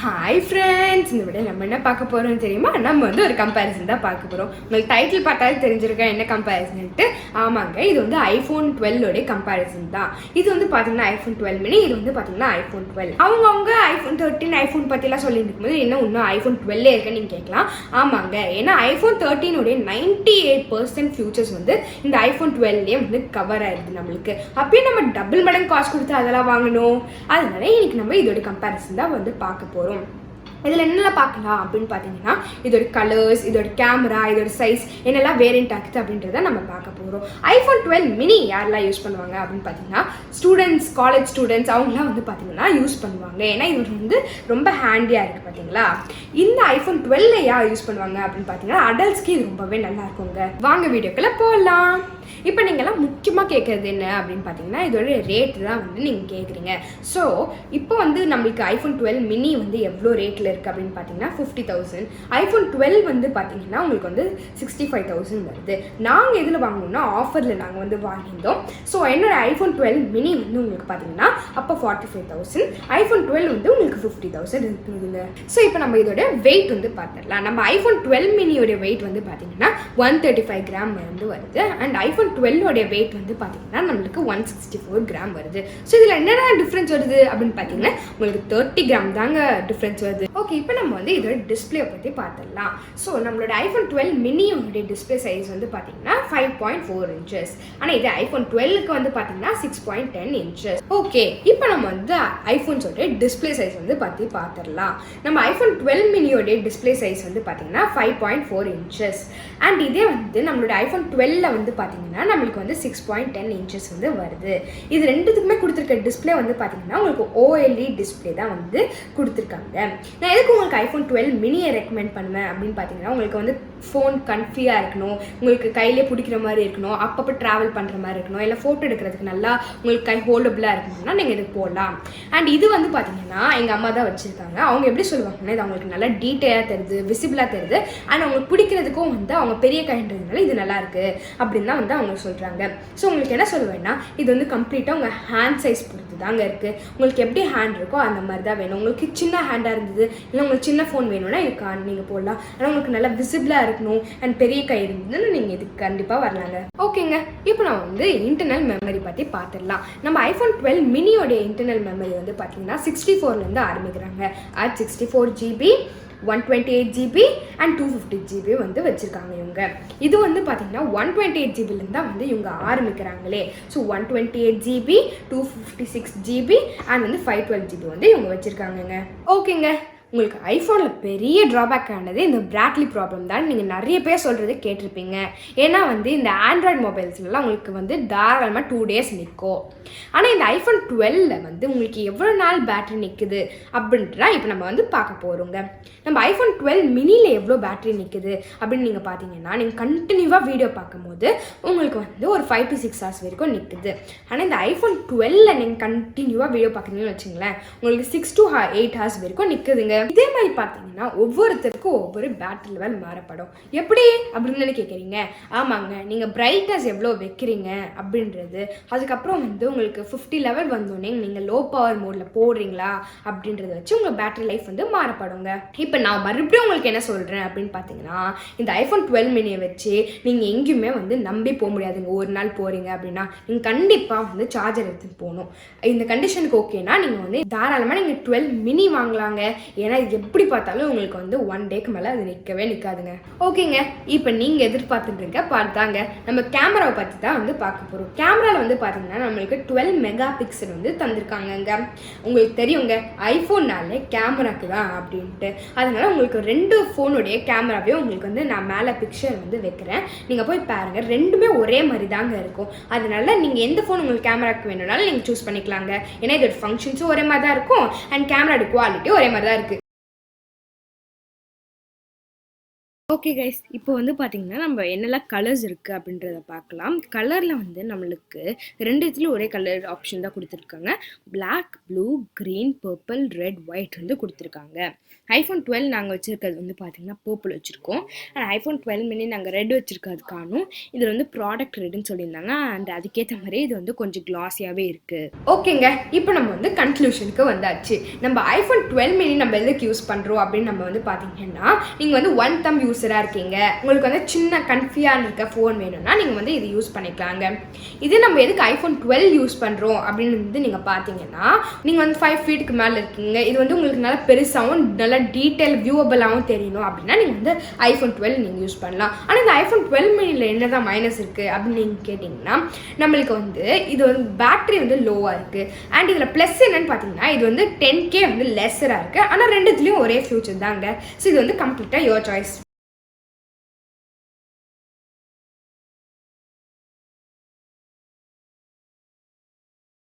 Hi friends, இந்த விட நம்ம என்ன பார்க்க போகிறோம் தெரியுமா? நம்ம வந்து ஒரு கம்பேரிசன் தான் பார்க்க போகிறோம். உங்களுக்கு டைட்டில் பார்த்தாலே தெரிஞ்சிருக்கேன் என்ன கம்பேரிசன்ட்டு. ஆமாங்க, இது வந்து ஐஃபோன் 12 கம்பேரிசன் தான். இது வந்து பார்த்தீங்கன்னா ஐஃபோன் 12 மினி, இது வந்து பார்த்தீங்கன்னா ஐஃபோன் 12. அவங்க ஐஃபோன் 13 ஐஃபோன் பற்றிலாம் சொல்லிட்டு இருக்கும்போது இன்னும் ஐஃபோன் 12 இருக்குன்னு நீங்கள் கேட்கலாம். ஆமாங்க, ஏன்னா ஐஃபோன் 13 98% ஃபியூச்சர்ஸ் வந்து இந்த ஐஃபோன் 12 வந்து கவர் ஆயிடுது நம்மளுக்கு. அப்பயும் நம்ம டபுள் மடங்கு காசு கொடுத்து அதெல்லாம் வாங்கணும். அதனால இன்னைக்கு நம்ம இதோட கம்பேரிசன் தான் வந்து பார்க்க போகிறோம். இதில் என்னெல்லாம் பார்க்கலாம் அப்படின்னு பார்த்தீங்கன்னா, இதோட கலர்ஸ், இதோட கேமரா, இதோட சைஸ் என்னெல்லாம் வேரியண்ட் ஆகுது அப்படின்றத நம்ம பார்க்க போகிறோம். ஐஃபோன் 12 மினி யாரெல்லாம் யூஸ் பண்ணுவாங்க அப்படின்னு பார்த்தீங்கன்னா, ஸ்டூடெண்ட்ஸ், காலேஜ் ஸ்டூடெண்ட்ஸ் அவங்களாம் வந்து பார்த்தீங்கன்னா யூஸ் பண்ணுவாங்க. ஏன்னா இது வந்து ரொம்ப ஹேண்டியாக இருக்குது பார்த்தீங்களா. இந்த ஐஃபோன் 12 யார் யூஸ் பண்ணுவாங்க அப்படின்னு பார்த்தீங்கன்னா, அடல்ட்ஸ்க்கு இது ரொம்பவே நல்லா இருக்குங்க. வாங்க வீடியோக்குள்ளே போகலாம். இப்போ நீங்கள்லாம் முக்கியமாக கேட்குறது என்ன அப்படின்னு பார்த்தீங்கன்னா, இதோட ரேட்டு தான் வந்து நீங்கள் கேட்குறீங்க. ஸோ இப்போ வந்து நம்மளுக்கு ஐஃபோன் 12 மினி வந்து எவ்வளோ ரேட்டில் இருக்குது அப்படின்னு பார்த்தீங்கன்னா 50,000. ஐஃபோன் 12 வந்து பார்த்தீங்கன்னா உங்களுக்கு வந்து 65,000 வருது. நாங்கள் எதில் வாங்கணும்னா ஆஃபரில் நாங்கள் வந்து வாங்கியிருந்தோம். ஸோ என்னோட ஐஃபோன் 12 மினி வந்து உங்களுக்கு பார்த்தீங்கன்னா அப்போ 45,000, ஐஃபோன் 12 வந்து உங்களுக்கு 50,000 இருக்குதுங்க. ஸோ இப்போ நம்ம இதோட வெயிட் வந்து பார்த்துடலாம். நம்ம ஐஃபோன் 12 மினியோட வெயிட் வந்து பார்த்தீங்கன்னா 135 கிராம் வந்து வருது. அண்ட் ஐஃபோன் 12 வெயிட் வந்து பார்த்தீங்கன்னா நம்மளுக்கு 164 கிராம் வருது. ஸோ இதில் என்னென்ன டிஃப்ரென்ஸ் வருது அப்படின்னு பார்த்தீங்கன்னா உங்களுக்கு 30 கிராம் தாங்க டிஃப்ரென்ஸ் வருது. ஓகே, இப்போ நம்ம வந்து இதோட டிஸ்பிளே பற்றி பார்த்துடலாம். ஸோ நம்மளோட ஐஃபோன் 12 மினியோட டிஸ்பிளே சைஸ் வந்து பார்த்தீங்கன்னா 5.4 inches. ஆனால் இது ஐஃபோன் 12க்கு வந்து பார்த்தீங்கன்னா 6.10 inches. ஓகே, இப்போ நம்ம வந்து ஐஃபோன்ஸோட டிஸ்பிளே சைஸ் வந்து பற்றி பார்த்துடலாம். நம்ம ஐஃபோன் 12 மினியோட டிஸ்பிளே சைஸ் வந்து பார்த்தீங்கன்னா 5.4 inches. அண்ட் இதே வந்து நம்மளோட ஐஃபோன் 12 வந்து பார்த்தீங்கன்னா நம்மளுக்கு வந்து 6.10 inches வந்து வருது. இது ரெண்டுத்துக்குமே கொடுத்துருக்க டிஸ்பிளே வந்து பார்த்தீங்கன்னா உங்களுக்கு OLED டிஸ்பிளே தான் வந்து கொடுத்துருக்காங்க. நான் எதுக்கு உங்களுக்கு ஐஃபோன் 12 மினியை ரெக்கமெண்ட் பண்ணுவேன் அப்படின்னு பார்த்தீங்கன்னா, உங்களுக்கு வந்து ஃபோன் கன்ஃபியாக இருக்கணும், உங்களுக்கு கையிலே பிடிக்கிற மாதிரி இருக்கணும், அப்பப்போ ட்ராவல் பண்ணுற மாதிரி இருக்கணும், இல்லை ஃபோட்டோ எடுக்கிறதுக்கு நல்லா உங்களுக்கு கை ஹோல்டபுளாக இருக்கணும்னா நீங்கள் இதுக்கு போடலாம். அண்ட் இது வந்து பார்த்தீங்கன்னா எங்கள் அம்மா தான் வச்சுருக்காங்க. அவங்க எப்படி சொல்லுவாங்கன்னா, இது அவங்களுக்கு நல்லா டீட்டெயிலாக தெரியுது, விசிபிளாக தெரியுது. அண்ட் அவங்களுக்கு பிடிக்கிறதுக்கும் வந்து அவங்க பெரிய கைன்றதுனால இது நல்லா இருக்குது அப்படின்னு தான் வந்து அவங்க சொல்கிறாங்க. ஸோ உங்களுக்கு என்ன சொல்லுவேன்னா, இது வந்து கம்ப்ளீட்டாக உங்கள் ஹேண்ட் சைஸ் பொறுத்து தாங்க இருக்குது. உங்களுக்கு எப்படி ஹேண்ட் இருக்கோ அந்த மாதிரி தான் வேணும். உங்களுக்கு சின்ன ஹேண்டாக இருந்தது, இல்லை உங்களுக்கு சின்ன ஃபோன் வேணும்னா இதுக்கு நீங்கள் போடலாம். ஆனால் உங்களுக்கு நல்லா விசிபிளாக இருக்கணும் அண்ட் பெரிய கை இருந்ததுன்னு நீங்கள் இதுக்கு கண்டிப்பாக வரலாங்க. ஓகேங்க, இப்போ நான் வந்து இன்டர்னல் மெமரி பற்றி பார்த்துடலாம். நம்ம ஐஃபோன் 12 மினியோட இன்டர்னல் மெமரி வந்து பார்த்தீங்கன்னா 64லேருந்து ஆரம்பிக்கிறாங்க. At 64 GB, 128 GB and 250 GB வந்து வச்சுருக்காங்க இவங்க. இது வந்து பார்த்தீங்கன்னா 128 GBலேருந்து தான் வந்து இவங்க ஆரம்பிக்கிறாங்களே. ஸோ 128 GB, 256 GB அண்ட் வந்து 512 GB வந்து இவங்க வச்சுருக்காங்கங்க. ஓகேங்க, உங்களுக்கு ஐஃபோனில் பெரிய ட்ராபேக் ஆனது இந்த பேட்டரி ப்ராப்ளம் தான். நீங்கள் நிறைய பேர் சொல்கிறது கேட்டிருப்பீங்க. ஏன்னா வந்து இந்த ஆண்ட்ராய்டு மொபைல்ஸ்லாம் உங்களுக்கு வந்து தாராளமாக 2 days நிற்கும். ஆனால் இந்த ஐஃபோன் 12 வந்து உங்களுக்கு எவ்வளோ நாள் பேட்டரி நிற்குது அப்படின்றா இப்போ நம்ம வந்து பார்க்க போகிறோங்க. நம்ம ஐஃபோன் 12 மினியில் எவ்வளோ பேட்டரி நிற்குது அப்படின்னு நீங்கள் பார்த்தீங்கன்னா, நீங்கள் கண்டினியூவாக வீடியோ பார்க்கும்போது உங்களுக்கு வந்து ஒரு 5 to 6 hours வரைக்கும் நிற்குது. ஆனால் இந்த ஐஃபோன் 12 நீங்கள் கண்டினியூவாக வீடியோ பார்க்குறீங்கன்னு வச்சுங்களேன், உங்களுக்கு 6 to 8 hours வரைக்கும் நிற்குதுங்க. இதே மாதிரி பார்த்தீங்கன்னா ஒவ்வொருத்தருக்கும் ஒவ்வொரு பேட்டரி லெவல் மாறப்படும். எப்படி அப்படின்னு கேட்குறீங்க? ஆமாங்க, நீங்கள் பிரைட்னஸ் எவ்வளோ வைக்கிறீங்க அப்படின்றது, அதுக்கப்புறம் வந்து உங்களுக்கு 50 லெவல் வந்தோடனே நீங்கள் லோ பவர் மோடில் போடுறீங்களா அப்படின்றத வச்சு உங்கள் பேட்டரி லைஃப் வந்து மாறப்படுங்க. இப்போ நான் மறுபடியும் உங்களுக்கு என்ன சொல்கிறேன் அப்படின்னு பார்த்தீங்கன்னா, இந்த ஐஃபோன் 12 மினியை வச்சு நீங்கள் எங்கேயுமே வந்து நம்பி போக முடியாதுங்க. ஒரு நாள் போகிறீங்க அப்படின்னா நீங்கள் கண்டிப்பாக வந்து சார்ஜர் எடுத்துகிட்டு போகணும். இந்த கண்டிஷனுக்கு ஓகேனா நீங்கள் வந்து தாராளமாக நீங்கள் 12 மினி வாங்கலாங்க. ஏன்னா இது எப்படி பார்த்தாலும் உங்களுக்கு வந்து 1 டேக்கு மேலே அது நிற்கவே நிற்காதுங்க. ஓகேங்க, இப்போ நீங்கள் எதிர்பார்த்துட்டு பார்த்தாங்க நம்ம கேமராவை பற்றி தான் வந்து பார்க்க போகிறோம். கேமராவில் வந்து பார்த்தீங்கன்னா நம்மளுக்கு 12 மெகா பிக்சல் வந்து தந்திருக்காங்கங்க. உங்களுக்கு தெரியுங்க, ஐஃபோன்னாலே கேமராக்கு தான் அப்படின்ட்டு. அதனால உங்களுக்கு 2 ஃபோனுடைய கேமராவையும் உங்களுக்கு வந்து நான் மேலே பிக்சர் வந்து வைக்கிறேன். நீங்கள் போய் பாருங்கள், ரெண்டுமே ஒரே மாதிரி தாங்க இருக்கும். அதனால நீங்கள் எந்த ஃபோன் உங்களுக்கு கேமராக்கு வேணும்னாலும் நீங்கள் சூஸ் பண்ணிக்கலாங்க. ஏன்னா இதோட ஃபங்க்ஷன்ஸும் ஒரே மாதிரி தான் இருக்கும் அண்ட் கேமராவோட குவாலிட்டியும் ஒரே மாதிரி தான் இருக்குது. ஓகே கைஸ், இப்போ வந்து பார்த்தீங்கன்னா நம்ம என்னெல்லாம் கலர்ஸ் இருக்குது அப்படின்றத பார்க்கலாம். கலரில் வந்து நம்மளுக்கு ரெண்டுத்துலேயும் ஒரே கலர் ஆப்ஷன் தான் கொடுத்துருக்காங்க. Black, blue, green, purple, red, white வந்து கொடுத்துருக்காங்க. ஐஃபோன் 12 நாங்கள் வச்சுருக்கிறது வந்து பார்த்தீங்கன்னா பர்பிள் வச்சுருக்கோம். அண்ட் ஐஃபோன் 12 மினி நாங்கள் ரெட் வச்சுருக்கிறது காணும். இதில் வந்து ப்ராடக்ட் ரெட்னு சொல்லியிருந்தாங்க. அண்ட் அதுக்கேற்ற மாதிரி இது வந்து கொஞ்சம் கிளாஸியாகவே இருக்குது. ஓகேங்க, இப்போ நம்ம வந்து கன்க்ளூஷனுக்கு வந்தாச்சு. நம்ம ஐஃபோன் 12 மினி நம்ம எதுக்கு யூஸ் பண்ணுறோம் அப்படின்னு நம்ம வந்து பார்த்தீங்கன்னா, நீங்கள் வந்து ஒன் தம் யூஸராக இருக்கீங்க, உங்களுக்கு வந்து சின்ன கன்ஃபியாக இருக்க ஃபோன் வேணும்னா நீங்கள் வந்து இது யூஸ் பண்ணிக்கலாங்க. இது நம்ம எதுக்கு ஐஃபோன் 12 யூஸ் பண்ணுறோம் அப்படின்னு வந்து நீங்கள் பார்த்தீங்கன்னா, நீங்கள் வந்து 5 ஃபீட்டுக்கு மேலே இருக்கீங்க, இது வந்து உங்களுக்கு நல்லா பெருசாகவும் நல்லா டீட்டெயில் வியூவபிளாகவும் தெரியணும் அப்படின்னா நீங்கள் வந்து ஐஃபோன் 12 நீங்கள் யூஸ் பண்ணலாம். ஆனால் இந்த ஐஃபோன் 12 மினியில் என்ன தான் மைனஸ் இருக்குது அப்படின்னு நீங்கள் கேட்டிங்கன்னா, நம்மளுக்கு வந்து இது வந்து பேட்டரி வந்து லோவாக இருக்குது. அண்ட் இதில் ப்ளஸ் என்னன்னு பார்த்தீங்கன்னா, இது வந்து 10K வந்து லெஸ்ஸராக இருக்குது. ஆனால் ரெண்டுத்துலேயும் ஒரே ஃபியூச்சர் தாங்க. ஸோ இது வந்து கம்ப்ளீட்டாக யோர் சாய்ஸ்.